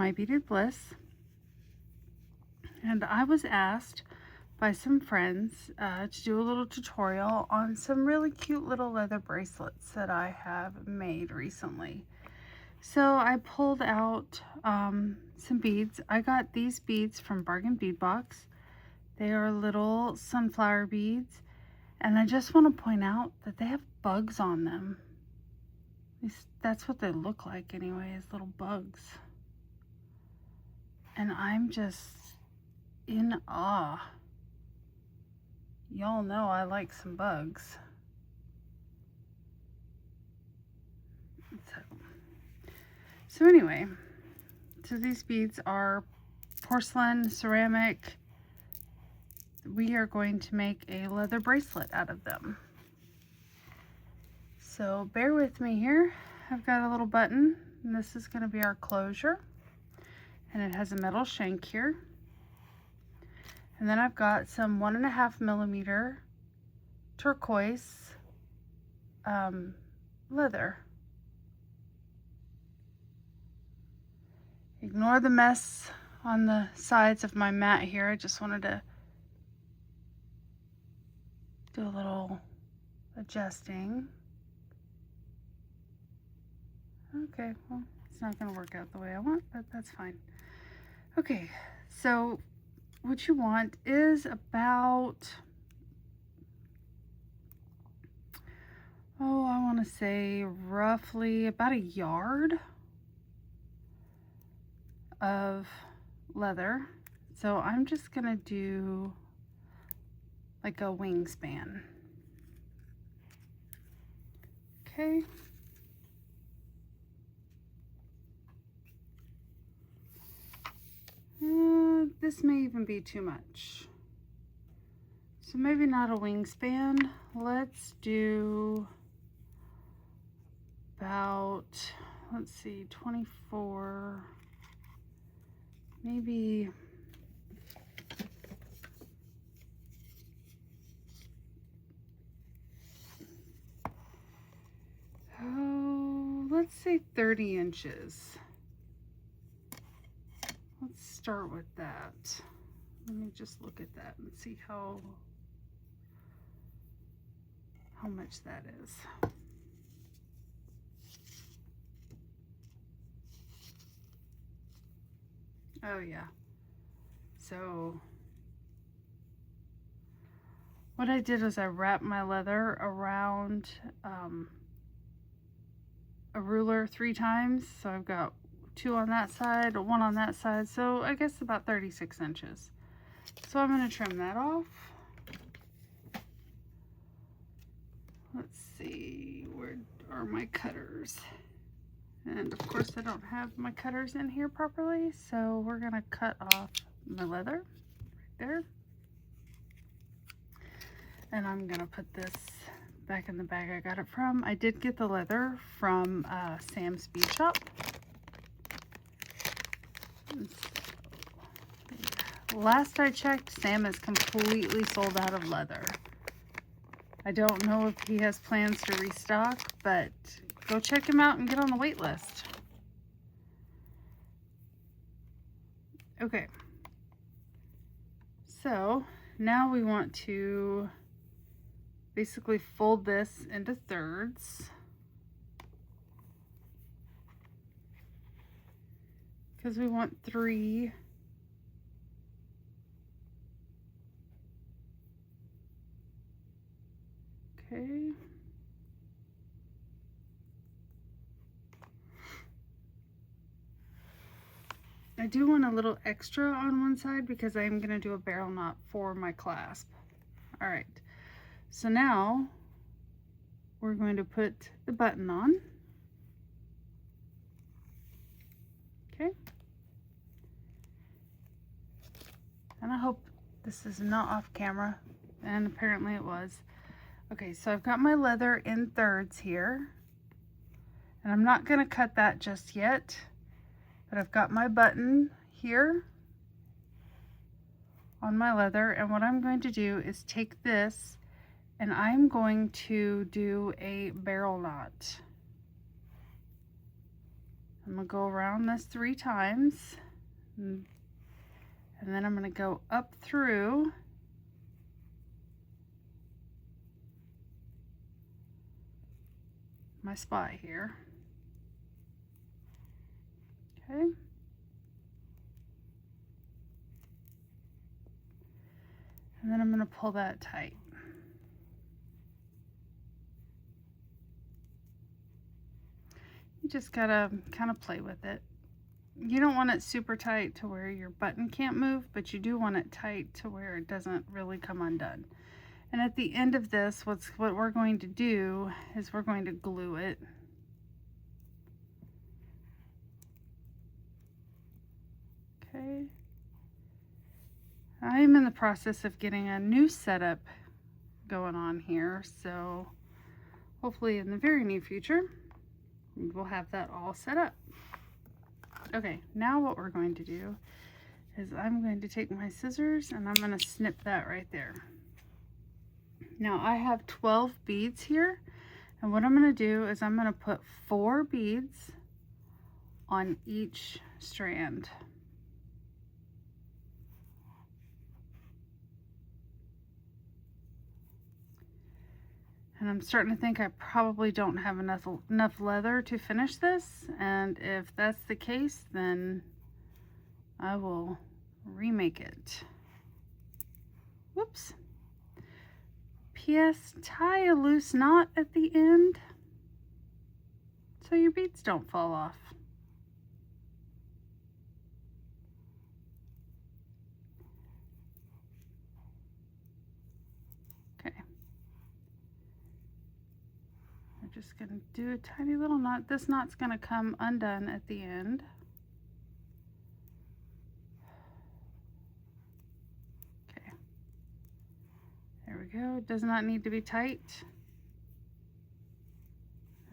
My Beaded Bliss, and I was asked by some friends to do a little tutorial on some really cute little leather bracelets that I have made recently. So I pulled out some beads. I got these beads from Bargain Bead Box. They are little sunflower beads, and I just want to point out that they have bugs on them. At least that's what they look like anyway, is little bugs. And I'm just in awe. Y'all know I like some bugs. So anyway, so these beads are porcelain, ceramic. We are going to make a leather bracelet out of them. So bear with me here. I've got a little button, and this is going to be our closure. And it has a metal shank here. And then I've got some 1.5 millimeter turquoise leather. Ignore the mess on the sides of my mat here. I just wanted to do a little adjusting. Okay, well, it's not going to work out the way I want, but that's fine. Okay, so what you want is about, oh, I want to say roughly about a yard of leather. So I'm just gonna do like a wingspan. Okay. This may even be too much. So maybe not a wingspan. Let's do about, let's see, 24, maybe, oh, let's say 30 inches. Let's start with that. Let me just look at that and see how much that is. Oh yeah. So what I did is I wrapped my leather around a ruler 3 times. So I've got 2 on that side, 1 on that side. So I guess about 36 inches. So I'm going to trim that off. Let's see, where are my cutters? And of course I don't have my cutters in here properly, so we're gonna cut off my leather right there. And I'm gonna put this back in the bag I got it from. I did get the leather from Sam's Bead Shop. So, last I checked, Sam is completely sold out of leather. I don't know if he has plans to restock, but go check him out and get on the wait list. Okay. So now we want to basically fold this into thirds. Because we want 3. Okay. I do want a little extra on one side because I'm going to do a barrel knot for my clasp. All right. So now we're going to put the button on. Okay. And I hope this is not off camera, and apparently it was. Okay, so I've got my leather in thirds here, and I'm not going to cut that just yet, but I've got my button here on my leather, and what I'm going to do is take this and I'm going to do a barrel knot. I'm going to go around this 3 times, and then I'm going to go up through my spot here. Okay. And then I'm going to pull that tight. You just gotta kind of play with it. You don't want it super tight to where your button can't move, but you do want it tight to where it doesn't really come undone. And at the end of this, what we're going to do is we're going to glue it. Okay. I'm in the process of getting a new setup going on here, so hopefully in the very near future we'll have that all set up. Okay, now what we're going to do is I'm going to take my scissors and I'm going to snip that right there. Now I have 12 beads here, and what I'm going to do is I'm going to put 4 beads on each strand. And I'm starting to think I probably don't have enough leather to finish this, and if that's the case, then I will remake it. Whoops. P.S. Tie a loose knot at the end so your beads don't fall off. Okay. We're just going to do a tiny little knot. This knot's going to come undone at the end. Okay. There we go. It does not need to be tight.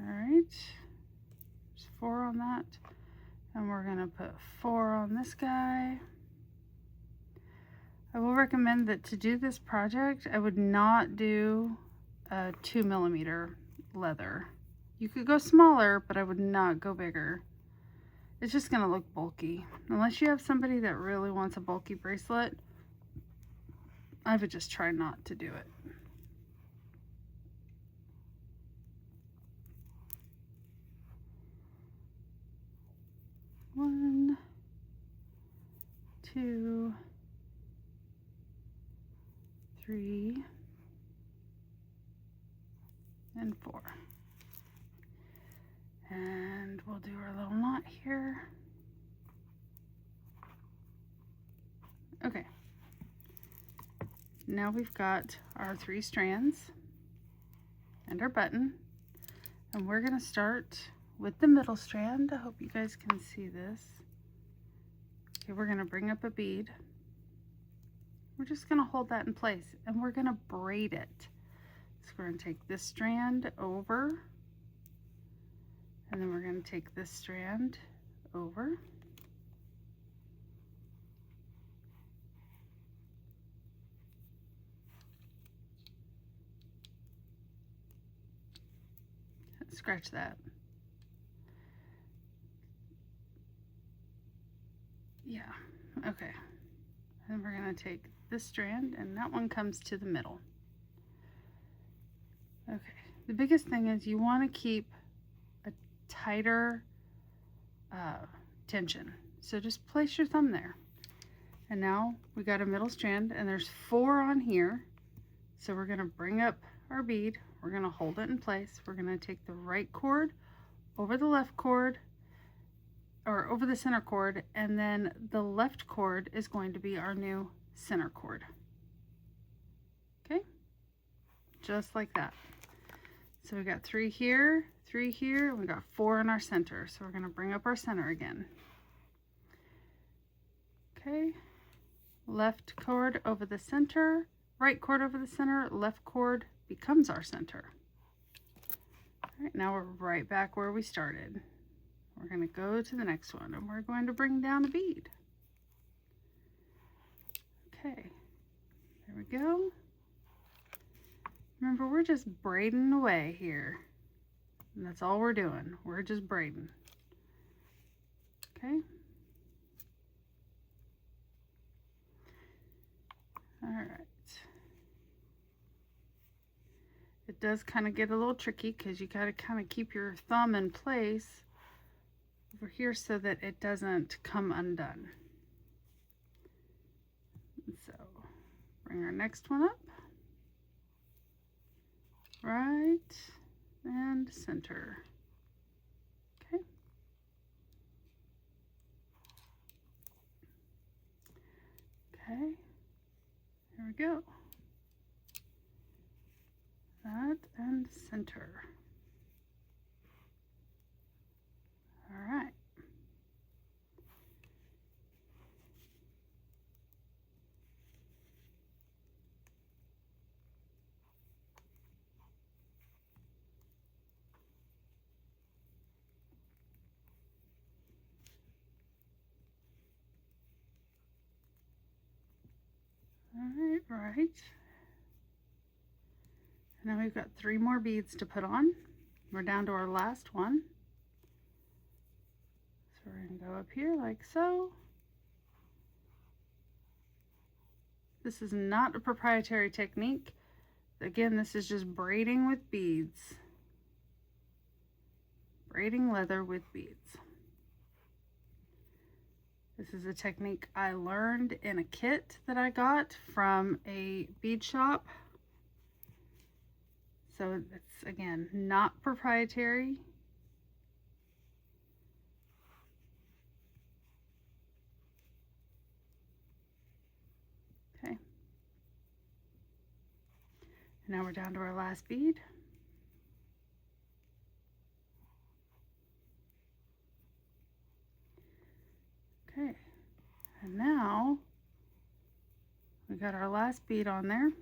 All right. There's 4 on that. And we're going to put 4 on this guy. I will recommend that to do this project, I would not do a 2mm leather. You could go smaller, but I would not go bigger. It's just going to look bulky. Unless you have somebody that really wants a bulky bracelet, I would just try not to do it. One, 2, 3, and 4. And we'll do our little knot here. Okay. Now we've got our 3 strands and our button, and we're going to start with the middle strand. I hope you guys can see this. Okay, we're going to bring up a bead. We're just going to hold that in place, and we're going to braid it. So we're going to take this strand over, and then we're going to take this strand over. Scratch that. Yeah, okay. And we're going to take this strand, and that one comes to the middle. Okay, the biggest thing is you want to keep a tighter tension. So just place your thumb there. And now we got a middle strand, and there's 4 on here. So we're going to bring up our bead. We're going to hold it in place. We're going to take the right cord over the left cord, or over the center cord, and then the left cord is going to be our new center cord. Okay, just like that. So we got 3 here, 3 here, and we got 4 in our center. So we're going to bring up our center again. Okay, left cord over the center, right cord over the center, left cord becomes our center. All right, now we're right back where we started. We're going to go to the next one, and we're going to bring down a bead. Okay, there we go. Remember, we're just braiding away here. And that's all we're doing. We're just braiding. Okay. All right. It does kind of get a little tricky because you got to kind of keep your thumb in place over here so that it doesn't come undone. So bring our next one up, right, and center. Okay. Okay, here we go. That and center. All right. Right. Now we've got 3 more beads to put on. We're down to our last one. So we're going to go up here like so. This is not a proprietary technique. Again, this is just braiding with beads. Braiding leather with beads. This is a technique I learned in a kit that I got from a bead shop. So it's, again, not proprietary. Okay. Now we're down to our last bead. Okay. And now we got our last bead on there.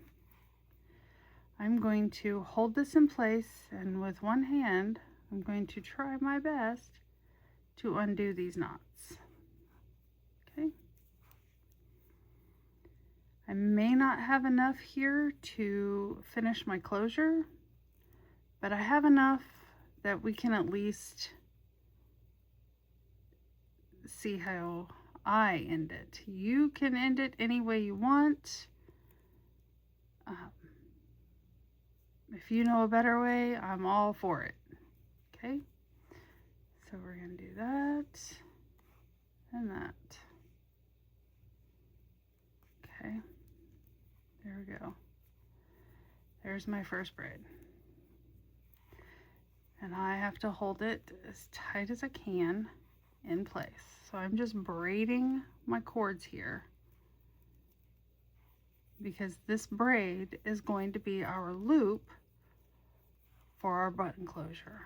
I'm going to hold this in place, and with one hand I'm going to try my best to undo these knots. Okay. I may not have enough here to finish my closure, but I have enough that we can at least see how I end it. You can end it any way you want. If you know a better way, I'm all for it. Okay, so we're going to do that and that. Okay, there we go. There's my first braid. And I have to hold it as tight as I can in place. So I'm just braiding my cords here, because this braid is going to be our loop for our button closure.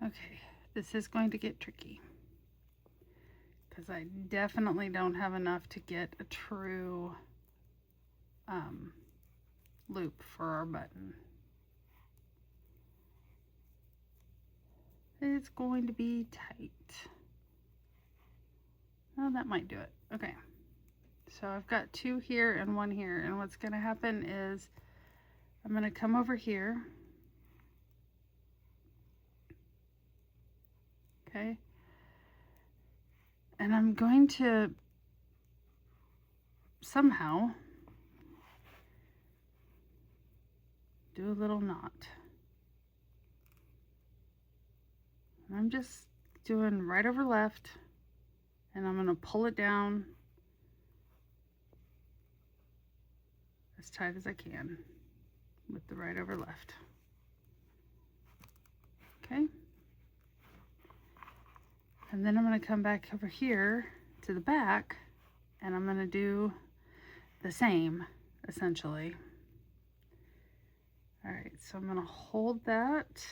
Okay, this is going to get tricky because I definitely don't have enough to get a true loop for our button. It's going to be tight. Oh, that might do it. Okay, so I've got 2 here and 1 here, and what's going to happen is I'm going to come over here. Okay, and I'm going to somehow do a little knot. And I'm just doing right over left, and I'm going to pull it down as tight as I can with the right over left. Okay, and then I'm going to come back over here to the back, and I'm going to do the same essentially. All right, so I'm going to hold that,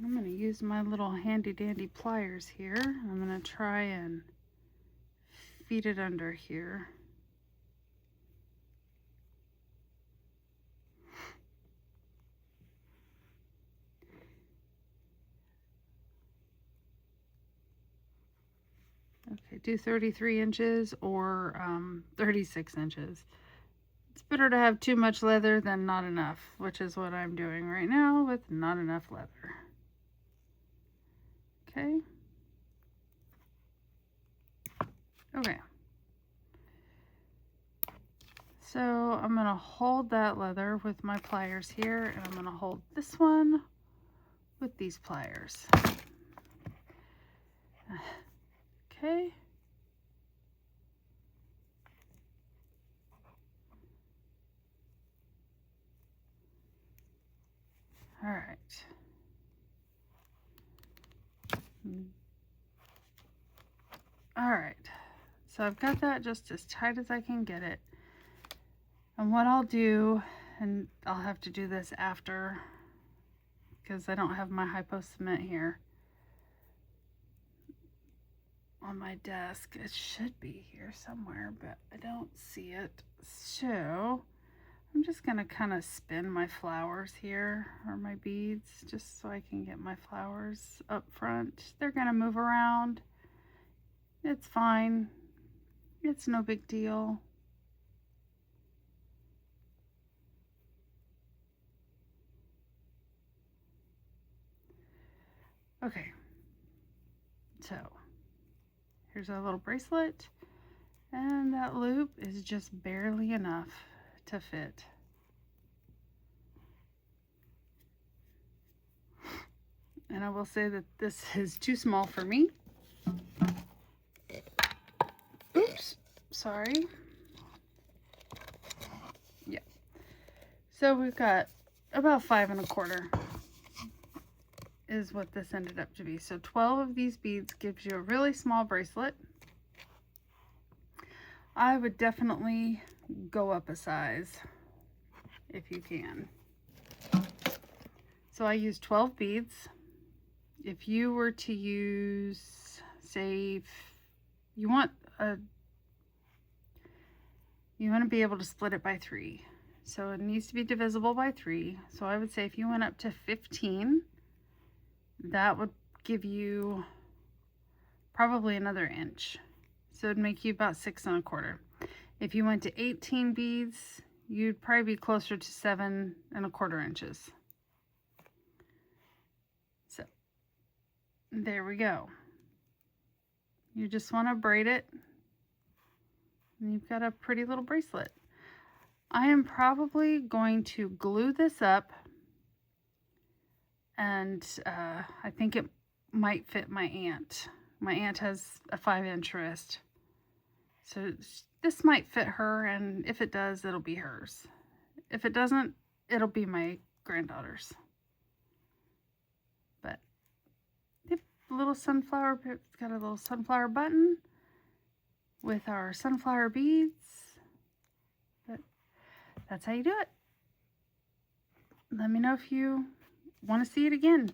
I'm going to use my little handy dandy pliers here. I'm going to try and feed it under here. Okay, do 33 inches or 36 inches. It's better to have too much leather than not enough, which is what I'm doing right now with not enough leather. Okay. Okay. So I'm going to hold that leather with my pliers here, and I'm going to hold this one with these pliers. Okay. All right. All right. So I've got that just as tight as I can get it. And what I'll do, and I'll have to do this after because I don't have my hypo cement here on my desk. It should be here somewhere, but I don't see it. So I'm just going to kind of spin my flowers here, or my beads, just so I can get my flowers up front. They're going to move around. It's fine. It's no big deal. Okay, so here's our little bracelet, and that loop is just barely enough to fit. And I will say that this is too small for me. Oops, sorry. Yeah. So we've got about 5 1/4 is what this ended up to be. So 12 of these beads gives you a really small bracelet. I would definitely go up a size if you can. So I use 12 beads. If you were to use, say, you want to be able to split it by 3. So it needs to be divisible by 3. So I would say if you went up to 15, that would give you probably another inch. So it'd make you about 6 1/4. If you went to 18 beads, you'd probably be closer to 7 1/4 inches. So there we go. You just want to braid it, and you've got a pretty little bracelet. I am probably going to glue this up, and I think it might fit my aunt. My aunt has a 5-inch wrist, so this might fit her, and if it does, it'll be hers. If it doesn't, it'll be my granddaughter's. But yep, little sunflower, it's got a little sunflower button with our sunflower beads. But that's how you do it. Let me know if you want to see it again.